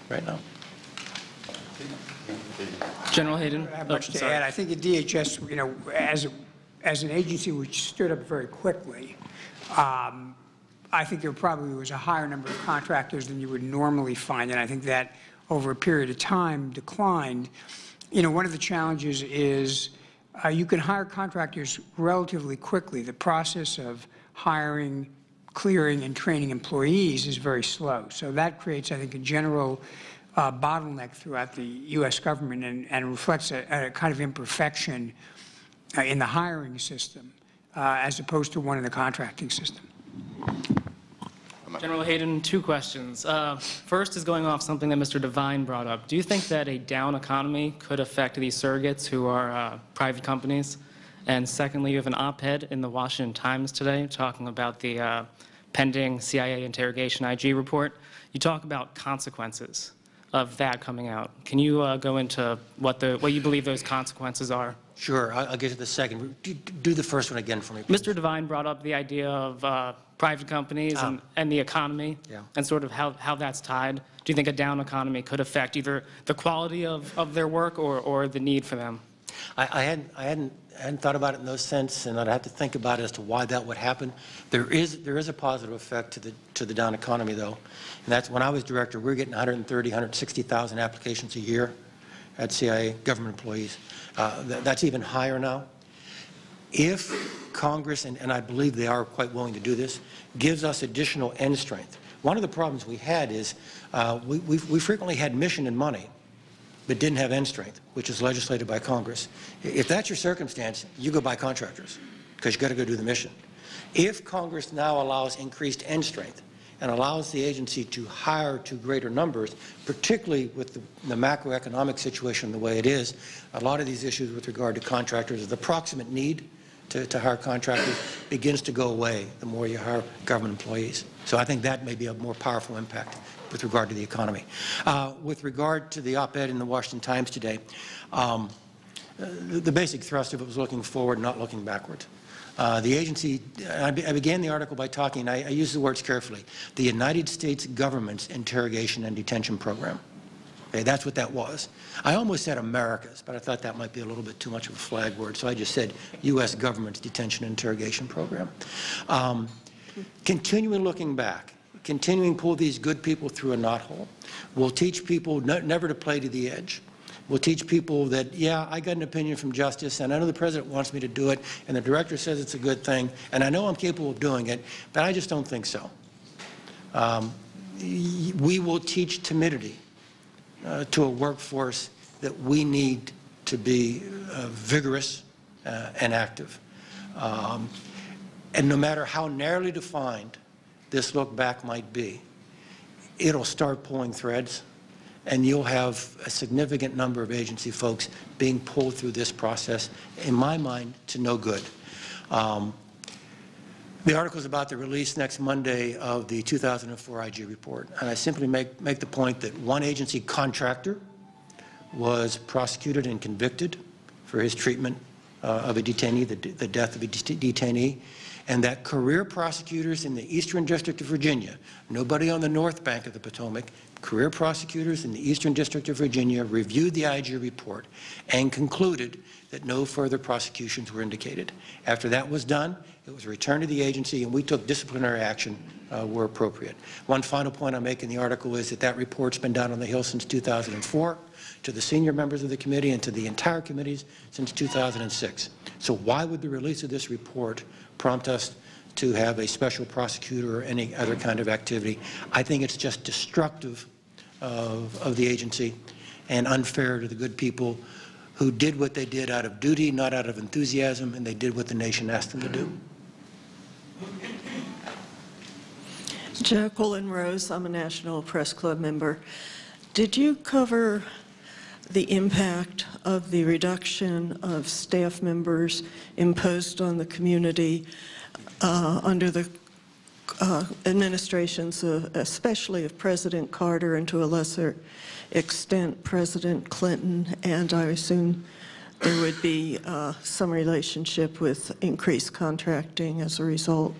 right now. General Hayden. I have much to add. I think the DHS, you know, as an agency which stood up very quickly, I think there probably was a higher number of contractors than you would normally find, and I think that over a period of time declined. You know, one of the challenges is you can hire contractors relatively quickly. The process of hiring, clearing, and training employees is very slow. So that creates, I think, a general bottleneck throughout the U.S. government and reflects a kind of imperfection in the hiring system as opposed to one in the contracting system. General Hayden, two questions. First is going off something that Mr. Devine brought up. Do you think that a down economy could affect these surrogates who are private companies? And secondly, you have an op-ed in the Washington Times today talking about the pending CIA interrogation IG report. You talk about consequences of that coming out. Can you go into what you believe those consequences are? Sure, I'll get to the second. Do the first one again for me, please. Mr. Devine brought up the idea of private companies and the economy, and sort of how that's tied. Do you think a down economy could affect either the quality of their work or the need for them? I hadn't thought about it in those sense, and I'd have to think about it as to why that would happen. There is a positive effect to the down economy, though, and that's when I was director. We were getting 160,000 applications a year at CIA government employees. That's even higher now. If Congress, and I believe they are quite willing to do this, gives us additional end strength. One of the problems we had is we frequently had mission and money, but didn't have end strength, which is legislated by Congress. If that's your circumstance, you go buy contractors, because you've got to go do the mission. If Congress now allows increased end strength and allows the agency to hire to greater numbers, particularly with the macroeconomic situation the way it is, a lot of these issues with regard to contractors, the proximate need to hire contractors begins to go away the more you hire government employees. So I think that may be a more powerful impact with regard to the economy. With regard to the op-ed in the Washington Times today, the basic thrust of it was looking forward, not looking backward. The agency, I began the article by talking, I use the words carefully, the United States government's interrogation and detention program. Okay, that's what that was. I almost said America's, but I thought that might be a little bit too much of a flag word, so I just said U.S. government's detention and interrogation program. Continuing looking back, continuing to pull these good people through a knothole. We'll teach people never to play to the edge. We'll teach people that, yeah, I got an opinion from justice, and I know the president wants me to do it, and the director says it's a good thing, and I know I'm capable of doing it, but I just don't think so. We will teach timidity to a workforce that we need to be vigorous and active. And no matter how narrowly defined this look back might be, it'll start pulling threads, and you'll have a significant number of agency folks being pulled through this process, in my mind, to no good. The article is about the release next Monday of the 2004 IG report, and I simply make the point that one agency contractor was prosecuted and convicted for his treatment of a detainee, the death of a detainee, and that career prosecutors in the Eastern District of Virginia, nobody on the North Bank of the Potomac, career prosecutors in the Eastern District of Virginia reviewed the IG report and concluded that no further prosecutions were indicated. After that was done, it was returned to the agency, and we took disciplinary action where appropriate. One final point I make in the article is that that report's been down on the Hill since 2004, to the senior members of the committee and to the entire committees since 2006. So why would the release of this report prompt us to have a special prosecutor or any other kind of activity? I think it's just destructive of the agency and unfair to the good people who did what they did out of duty, not out of enthusiasm, and they did what the nation asked them to do. Jacqueline Rose, I'm a National Press Club member. Did you cover the impact of the reduction of staff members imposed on the community under the administrations, especially of President Carter and to a lesser extent President Clinton, and I assume there would be some relationship with increased contracting as a result?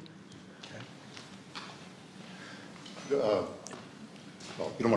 Well, you don't want to